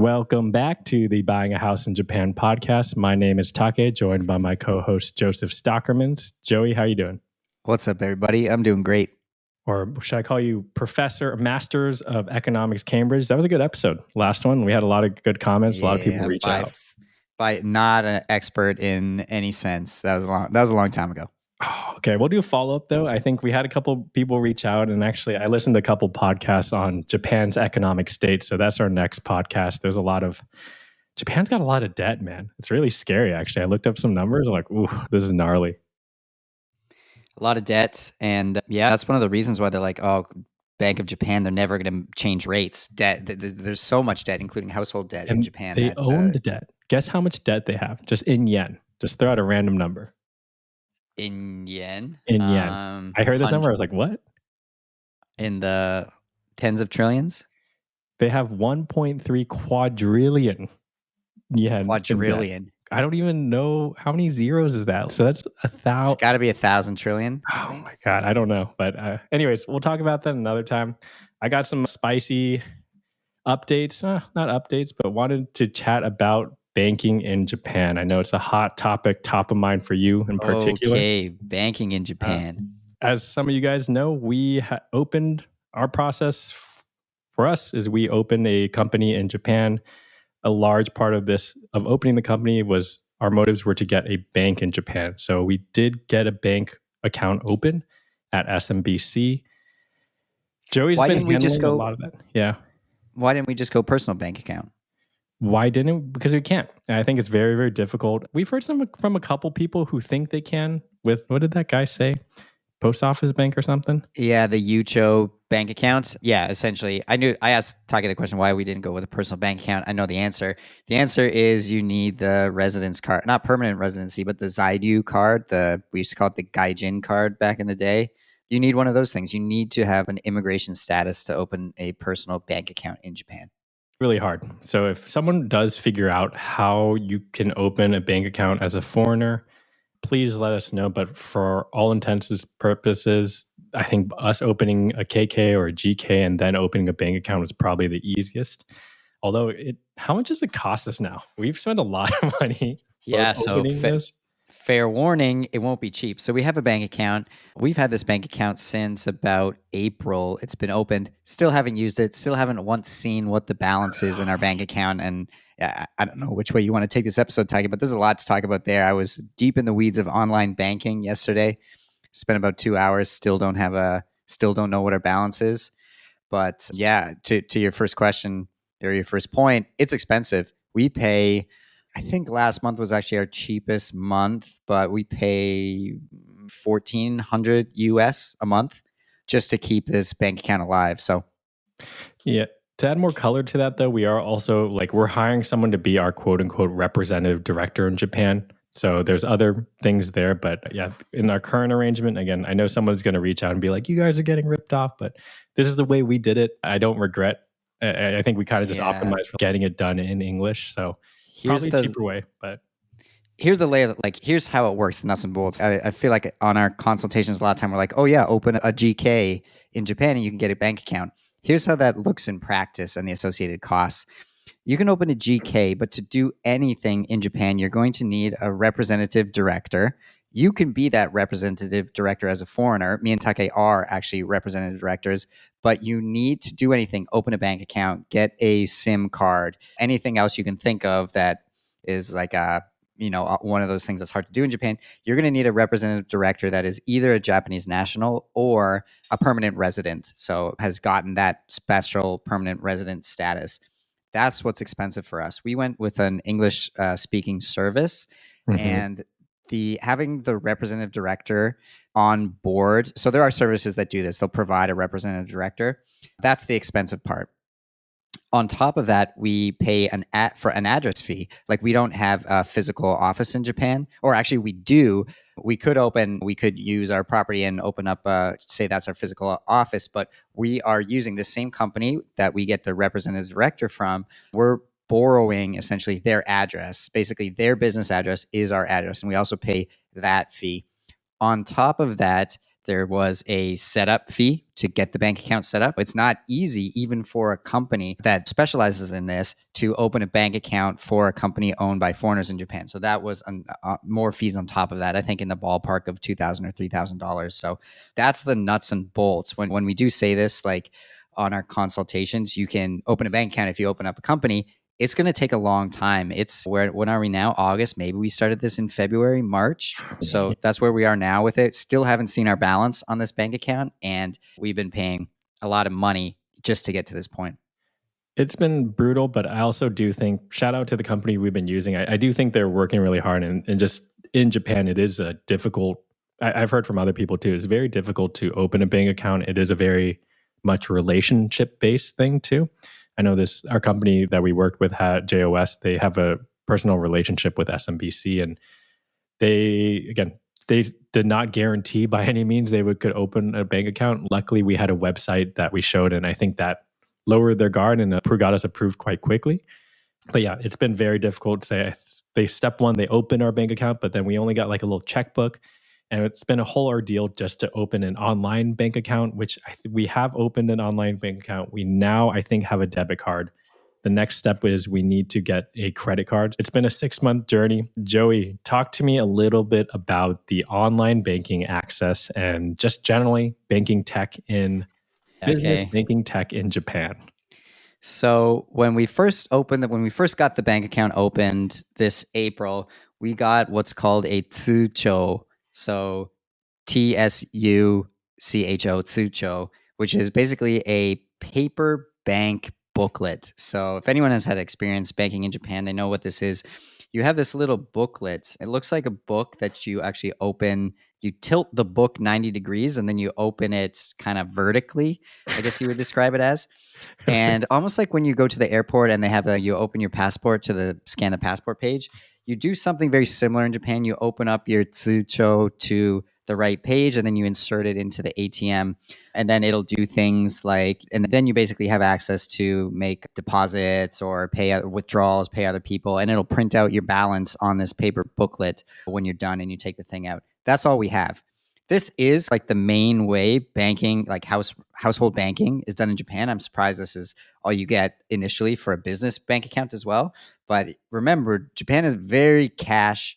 Welcome back to the Buying a House in Japan podcast. My name is Take, joined by my co-host Joseph Stockermans. Joey, how you doing? What's up, everybody? I'm doing great. Or should I call you Professor, Masters of Economics, Cambridge? That was a good episode. Last one, we had a lot of good comments. A lot of people reach out. By not an expert in any sense. That was a long time ago. Oh, okay, we'll do a follow-up though. I think we had a couple people reach out, and actually I listened to a couple podcasts on Japan's economic state. So that's our next podcast. Japan's got a lot of debt, man. It's really scary, actually. I looked up some numbers. I'm like, ooh, this is gnarly. A lot of debt. And yeah, that's one of the reasons why they're like, oh, Bank of Japan, they're never going to change rates. Debt. There's so much debt, including household debt in Japan. They own the debt. Guess how much debt they have, just in yen. Just throw out a random number. In yen? In yen. I heard this number. I was like, what? In the tens of trillions? They have 1.3 quadrillion yen. Quadrillion. I don't even know how many zeros is that. So that's 1,000. It's got to be 1,000 trillion. Oh my God. I don't know. But anyways, we'll talk about that another time. I got some spicy updates, not updates, but wanted to chat about banking in Japan. I know it's a hot topic, top of mind for you in particular. Okay, banking in Japan. As some of you guys know, we opened our process for us is we opened a company in Japan. A large part of opening the company was our motives were to get a bank in Japan. So we did get a bank account open at SMBC. Joey's been handling a lot of that. Yeah. Why didn't we just go personal bank account? Why didn't? Because we can't. And I think it's very, very difficult. We've heard from a couple people who think they can with, what did that guy say? Post office bank or something? Yeah, the Yucho bank account. Yeah, essentially. I asked Taki the question why we didn't go with a personal bank account. I know the answer. The answer is you need the residence card, not permanent residency, but the Zaidyu card. We used to call it the Gaijin card back in the day. You need one of those things. You need to have an immigration status to open a personal bank account in Japan. Really hard. So if someone does figure out how you can open a bank account as a foreigner, please let us know. But for all intents and purposes, I think us opening a KK or a GK and then opening a bank account is probably the easiest. Although, how much does it cost us now? We've spent a lot of money. Yeah, so fair warning, it won't be cheap. So we have a bank account. We've had this bank account since about April. It's been opened. Still haven't used it. Still haven't once seen what the balance is in our bank account. And I don't know which way you want to take this episode, Tiger, but there's a lot to talk about there. I was deep in the weeds of online banking yesterday. Spent about 2 hours. Still don't know what our balance is. But yeah, to your first question or your first point, it's expensive. We pay, I think last month was actually our cheapest month, but we pay $1,400 US a month just to keep this bank account alive. So, yeah. To add more color to that, though, we are also we're hiring someone to be our quote unquote representative director in Japan. So there's other things there. But yeah, in our current arrangement, again, I know someone's going to reach out and be like, you guys are getting ripped off, but this is the way we did it. I don't regret. I think we kind of just optimized for getting it done in English. So probably a cheaper way, but here's the layout. Here's how it works, nuts and bolts. I feel like on our consultations, a lot of time we're like, oh yeah, open a GK in Japan and you can get a bank account. Here's how that looks in practice and the associated costs. You can open a GK, but to do anything in Japan, you're going to need a representative director. You can be that representative director as a foreigner. Me and Take are actually representative directors, but you need to do anything, open a bank account, get a SIM card, anything else you can think of that is one of those things that's hard to do in Japan. You're going to need a representative director that is either a Japanese national or a permanent resident. So has gotten that special permanent resident status. That's what's expensive for us. We went with an English speaking service, and having the representative director on board. So there are services that do this. They'll provide a representative director. That's the expensive part. On top of that, we pay for an address fee. We don't have a physical office in Japan, or actually we do. We could use our property and open up, say that's our physical office, but we are using the same company that we get the representative director from. We're borrowing essentially their address. Basically, their business address is our address, and we also pay that fee. On top of that, There was a setup fee to get the bank account set up. It's not easy, even for a company that specializes in this, to open a bank account for a company owned by foreigners in Japan. So that was more fees on top of that, I think in the ballpark of $2,000 or $3,000. So that's the nuts and bolts. When we do say this, like on our consultations, you can open a bank account if you open up a company. It's going to take a long time. When are we now? August? Maybe we started this in February, March. So that's where we are now with it. Still haven't seen our balance on this bank account. And we've been paying a lot of money just to get to this point. It's been brutal, but I also do think, shout out to the company we've been using. I do think they're working really hard. And just in Japan, it is a difficult, I've heard from other people too, it's very difficult to open a bank account. It is a very much relationship based thing too. I know our company that we worked with had JOS, they have a personal relationship with SMBC, and they did not guarantee by any means they could open a bank account. Luckily, we had a website that we showed, and I think that lowered their guard and got us approved quite quickly. But yeah, it's been very difficult to say. Step one, they opened our bank account, but then we only got like a little checkbook. And it's been a whole ordeal just to open an online bank account, which we have opened an online bank account. We now, I think, have a debit card. The next step is we need to get a credit card. It's been a 6-month journey. Joey, talk to me a little bit about the online banking access and just generally banking tech in business, banking tech in Japan. So when we first got the bank account opened this April, we got what's called a tsucho. So TSUCHO, tsucho, which is basically a paper bank booklet. So if anyone has had experience banking in Japan, they know what this is. You have this little booklet. It looks like a book that you actually open. You tilt the book 90 degrees and then you open it kind of vertically, I guess you would describe it as. And almost like when you go to the airport and they have you open your passport to scan the passport page, you do something very similar in Japan. You open up your tsucho to the right page and then you insert it into the ATM, and then it'll do things like, and then you basically have access to make deposits or pay withdrawals, pay other people, and it'll print out your balance on this paper booklet when you're done and you take the thing out. That's all we have. This is like the main way banking, like household banking, is done in Japan. I'm surprised this is all you get initially for a business bank account as well. But remember, Japan is very cash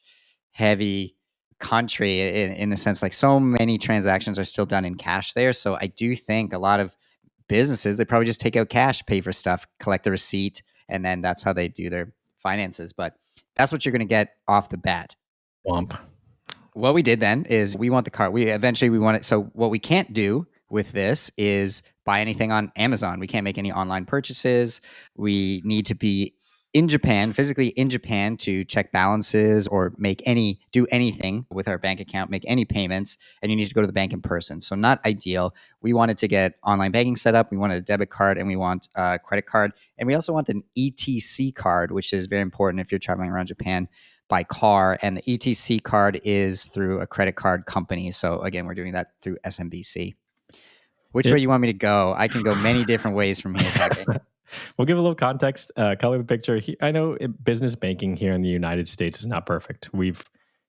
heavy country in the sense, like so many transactions are still done in cash there. So I do think a lot of businesses, they probably just take out cash, pay for stuff, collect the receipt, and then that's how they do their finances. But that's what you're going to get off the bat. Womp. What we did then is we want the card. We want it. So what we can't do with this is buy anything on Amazon. We can't make any online purchases. We need to be in Japan, physically in Japan, to check balances or do anything with our bank account, make any payments, and you need to go to the bank in person. So not ideal. We wanted to get online banking set up. We wanted a debit card and we want a credit card. And we also want an ETC card, which is very important if you're traveling around Japan by car. And the ETC card is through a credit card company. So again, we're doing that through SMBC. Which way you want me to go? I can go many different ways from here talking. We'll give a little context, color the picture. I know business banking here in the United States is not perfect.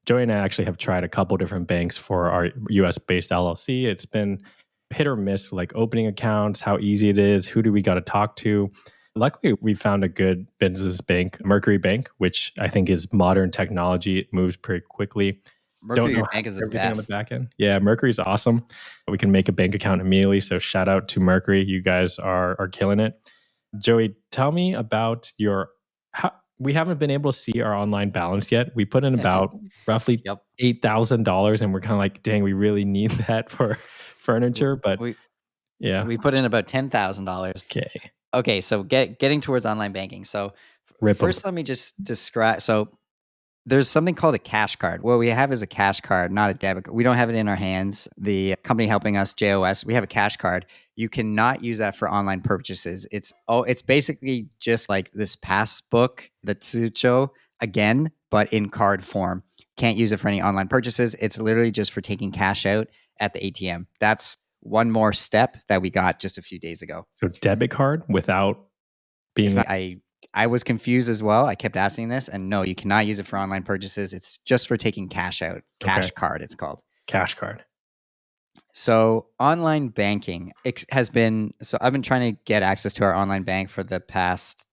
Joey and I actually have tried a couple different banks for our US-based LLC. It's been hit or miss, like opening accounts, how easy it is, who do we got to talk to. Luckily, we found a good business bank, Mercury Bank, which I think is modern technology. It moves pretty quickly. Mercury Bank is the best. On the back end. Yeah, Mercury's awesome. We can make a bank account immediately. So shout out to Mercury. You guys are killing it. Joey, tell me about we haven't been able to see our online balance yet. We put in about roughly $8,000 and we're kind of like, dang, we really need that for furniture. But we put in about $10,000. Okay. So getting towards online banking. So first, let me just describe. So there's something called a cash card. What we have is a cash card, not a debit card. We don't have it in our hands. The company helping us, JOS, we have a cash card. You cannot use that for online purchases. It's basically just like this passbook, the tsucho, again, but in card form. Can't use it for any online purchases. It's literally just for taking cash out at the ATM. That's one more step that we got just a few days ago. So debit card without being... I was confused as well. I kept asking this, and no, you cannot use it for online purchases. It's just for taking cash out. Cash card, it's called. Cash card. So online banking has been, so I've been trying to get access to our online bank for the past,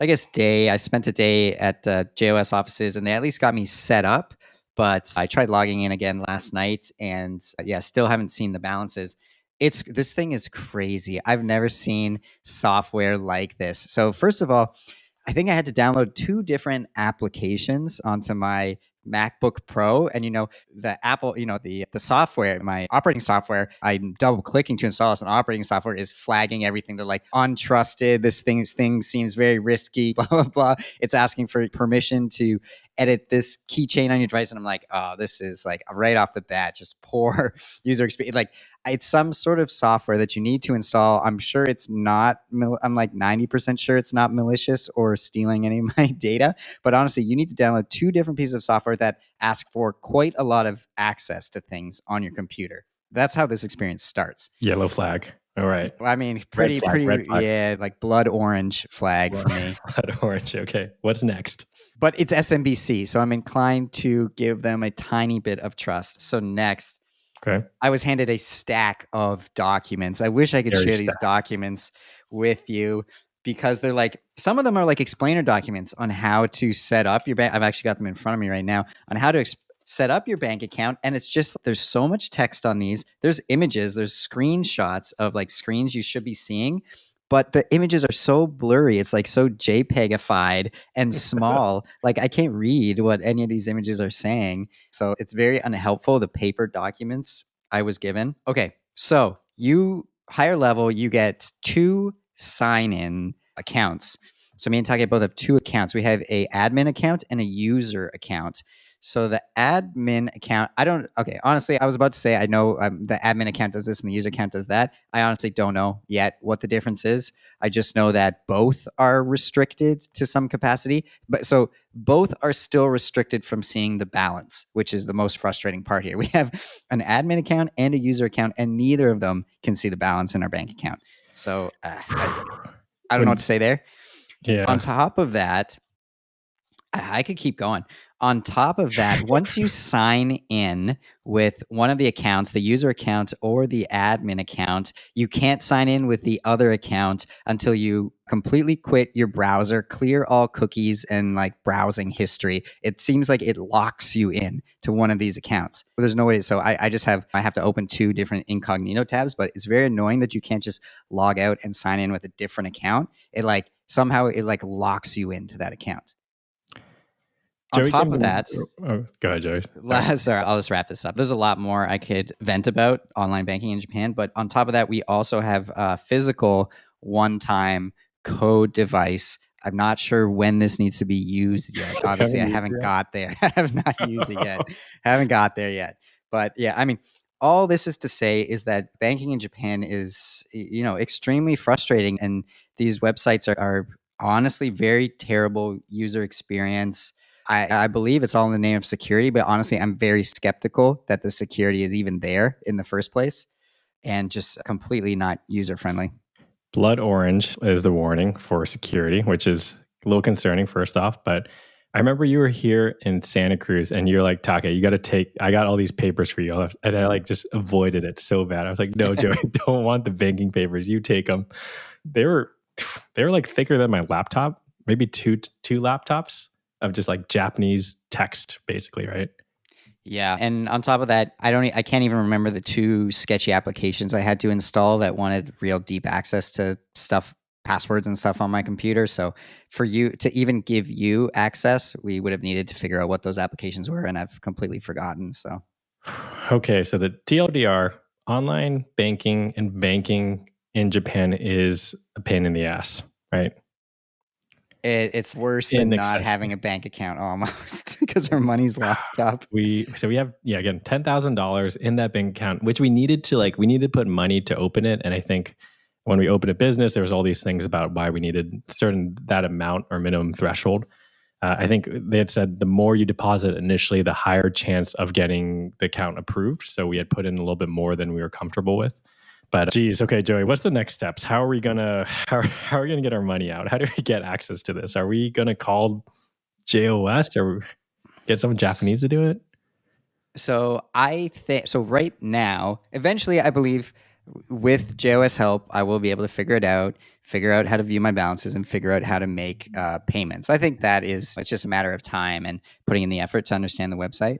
I guess, day. I spent a day at JOS offices and they at least got me set up, but I tried logging in again last night and yeah, still haven't seen the balances. This thing is crazy. I've never seen software like this. So first of all, I think I had to download two different applications onto my MacBook Pro, and the Apple, the software, my operating software, I'm double clicking to install as an operating software is flagging everything. They're like, untrusted. This thing seems very risky. Blah blah blah. It's asking for permission to edit this keychain on your device, and I'm like, oh, this is like right off the bat, just poor user experience. Like it's some sort of software that you need to install. I'm sure it's not. I'm like 90% sure it's not malicious or stealing any of my data. But honestly, you need to download two different pieces of software that ask for quite a lot of access to things on your computer. That's how this experience starts. Yellow flag. All right. I mean, Red flag. yeah, like blood orange flag for me. Blood orange. Okay. What's next? But it's SMBC, so I'm inclined to give them a tiny bit of trust. So next, okay, I was handed a stack of documents. I wish I could share these documents with you because they're like, some of them are like explainer documents on how to set up your bank. I've actually got them in front of me right now on how to set up your bank account. And it's just, there's so much text on these. There's images, there's screenshots of like screens you should be seeing, but the images are so blurry. It's like so JPEGified and small. Like I can't read what any of these images are saying. So it's very unhelpful, the paper documents I was given. Okay, so higher level, you get two sign-in accounts. So me and Taki both have two accounts. We have a admin account and a user account. So the admin account, honestly, I was about to say I know the admin account does this and the user account does that. I honestly don't know yet what the difference is. I just know that both are restricted to some capacity. But so both are still restricted from seeing the balance, which is the most frustrating part here. We have an admin account and a user account, and neither of them can see the balance in our bank account. So I don't know what to say there. Yeah. On top of that, I could keep going. On top of that, once you sign in with one of the accounts, the user account or the admin account, you can't sign in with the other account until you completely quit your browser, clear all cookies and like browsing history. It seems like it locks you in to one of these accounts. There's no way. So I have to open two different incognito tabs, but it's very annoying that you can't just log out and sign in with a different account. It like somehow it like locks you into that account. On Joey, top of that, go ahead, Joey. Sorry, I'll just wrap this up. There's a lot more I could vent about online banking in Japan, but on top of that, we also have a physical one-time code device. I'm not sure when this needs to be used yet. Obviously, I haven't got there. I have not used it yet. Haven't got there yet. But yeah, I mean, all this is to say is that banking in Japan is, extremely frustrating, and these websites are honestly very terrible user experience. I believe it's all in the name of security, but honestly, I'm very skeptical that the security is even there in the first place and just completely not user-friendly. Blood orange is the warning for security, which is a little concerning first off. But I remember you were here in Santa Cruz and you're like, Take, I got all these papers for you. And I like just avoided it so bad. I was like, no, Joey, I don't want the banking papers. You take them. They were like thicker than my laptop, maybe two laptops of just like Japanese text, basically, right? Yeah, and on top of that, I can't even remember the two sketchy applications I had to install that wanted real deep access to stuff, passwords and stuff on my computer. So for you to even give you access, we would have needed to figure out what those applications were, and I've completely forgotten. So okay, so the TLDR, online banking and banking in Japan is a pain in the ass, right? It's worse than not having a bank account almost because our money's locked up. We have again $10,000 in that bank account, which we needed to put money to open it. And I think when we opened a business, there was all these things about why we needed that amount or minimum threshold. I think they had said the more you deposit initially, the higher chance of getting the account approved. So we had put in a little bit more than we were comfortable with. But geez, okay, Joey, what's the next steps? How are we gonna get our money out? How do we get access to this? Are we gonna call JOS or get some Japanese to do it? So I think so right now, eventually I believe with JOS help, I will be able to figure out how to view my balances and figure out how to make payments. I think it's just a matter of time and putting in the effort to understand the website.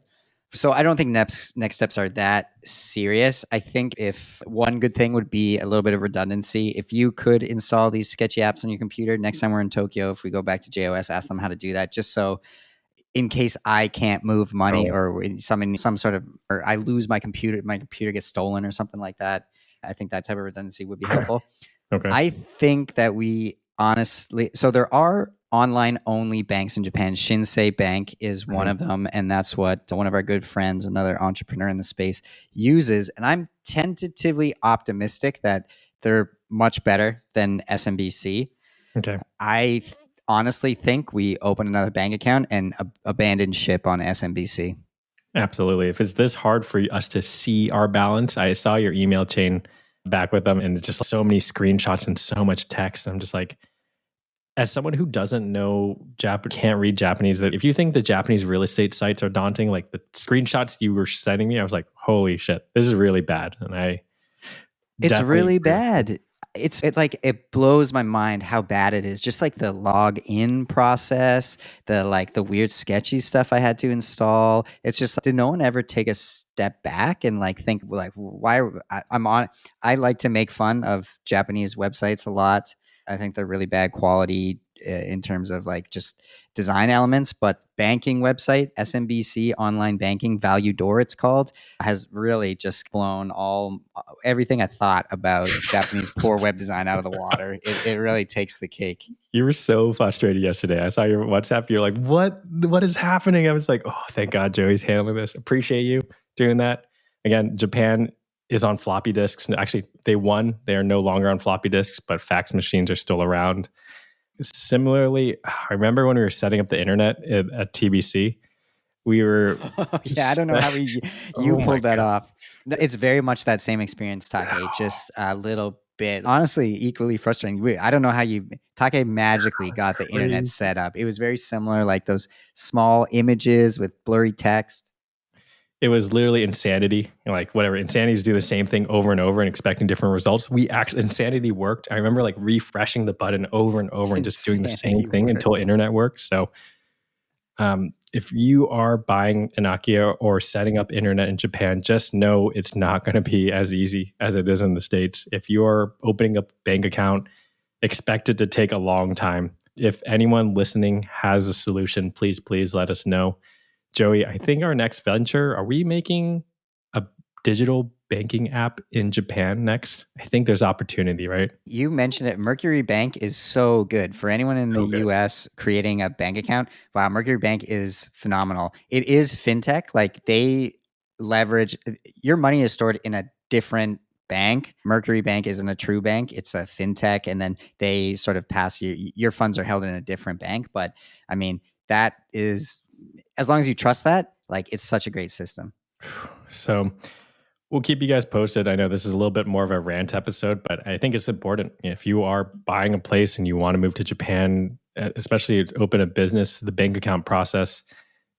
So I don't think next steps are that serious. I think if one good thing would be a little bit of redundancy. If you could install these sketchy apps on your computer next time we're in Tokyo, if we go back to JOS, ask them how to do that, just so in case I can't move money Oh, or some sort of, or I lose my computer gets stolen or something like that. I think that type of redundancy would be helpful. okay. I think that we honestly, so there are online only banks in Japan. Shinsei Bank is one Mhm. of them. And that's what one of our good friends, another entrepreneur in the space, uses. And I'm tentatively optimistic that they're much better than SMBC. Okay. I honestly think we open another bank account and abandon ship on SMBC. Absolutely. If it's this hard for us to see our balance, I saw your email chain back with them and it's just so many screenshots and so much text. I'm just like, as someone who doesn't know can't read Japanese, that if you think the Japanese real estate sites are daunting, like the screenshots you were sending me, I was like, holy shit, this is really bad. And I It's definitely really agree with you. bad. It blows my mind how bad it is. Just like the login process, the weird sketchy stuff I had to install. It's just did no one ever take a step back and think why I'm on? I like to make fun of Japanese websites a lot. I think they're really bad quality in terms of just design elements, but banking website SMBC online banking Value Door it's called has really just blown everything I thought about Japanese poor web design out of the water. It really takes the cake. You were so frustrated yesterday. I saw your WhatsApp. You're like, what is happening? I was like, oh, thank God Joey's handling this. Appreciate you doing that. Again, Japan is on floppy disks. Actually, they won. They are no longer on floppy disks, but fax machines are still around. Similarly, I remember when we were setting up the internet at TBC, we were, Yeah, I don't know how you oh my pulled that God, off. It's very much that same experience, Take. Just a little bit, honestly, equally frustrating. I don't know how Take magically that's got the internet crazy. set up. It was very similar, like those small images with blurry text. It was literally insanity. Like whatever, insanities do the same thing over and over and expecting different results. We actually insanity worked. I remember refreshing the button over and over and just doing the same Insanity thing until worked. internet worked. So if you are buying an Nokia or setting up internet in Japan, just know it's not going to be as easy as it is in the States. If you are opening a bank account, expect it to take a long time. If anyone listening has a solution, please let us know. Joey, I think our next venture, are we making a digital banking app in Japan next? I think there's opportunity, right? You mentioned it. Mercury Bank is so good for anyone in the So good. US creating a bank account. Wow, Mercury Bank is phenomenal. It is fintech. Like they leverage your money is stored in a different bank. Mercury Bank isn't a true bank, it's a fintech. And then they sort of pass your funds are held in a different bank. But I mean, that is, as long as you trust that, it's such a great system. So we'll keep you guys posted. I know this is a little bit more of a rant episode, but I think it's important. If you are buying a place and you want to move to Japan, especially to open a business, the bank account process,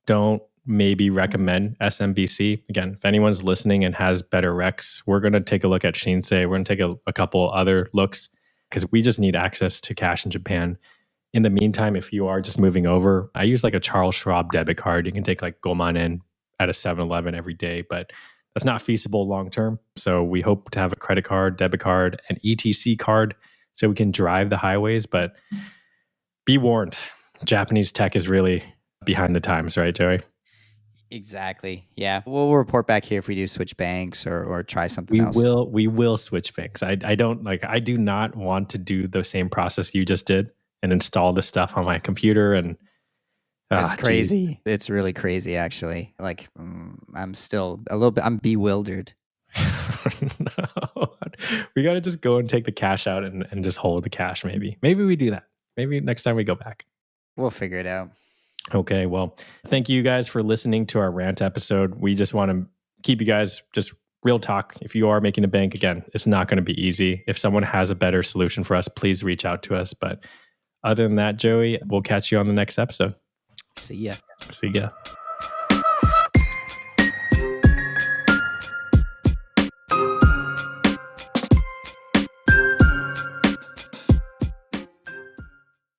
don't maybe recommend SMBC. Again, if anyone's listening and has better recs, we're going to take a look at Shinsei. We're going to take a couple other looks because we just need access to cash in Japan. In the meantime, if you are just moving over, I use a Charles Schwab debit card. You can take Goman in at a 7-Eleven every day, but that's not feasible long term. So we hope to have a credit card, debit card, an ETC card so we can drive the highways. But be warned, Japanese tech is really behind the times, right, Joey? Exactly. Yeah. We'll report back here if we do switch banks or try something We else. will switch banks. I don't I do not want to do the same process you just did and install the stuff on my computer and It's geez. crazy. It's really crazy, actually. I'm still a little bit, I'm bewildered. No. We got to just go and take the cash out and just hold the cash. Maybe we do that. Maybe next time we go back. We'll figure it out. Okay. Well, thank you guys for listening to our rant episode. We just want to keep you guys just real talk. If you are making a bank, again, it's not going to be easy. If someone has a better solution for us, please reach out to us. But other than that, Joey, we'll catch you on the next episode. See ya. See ya.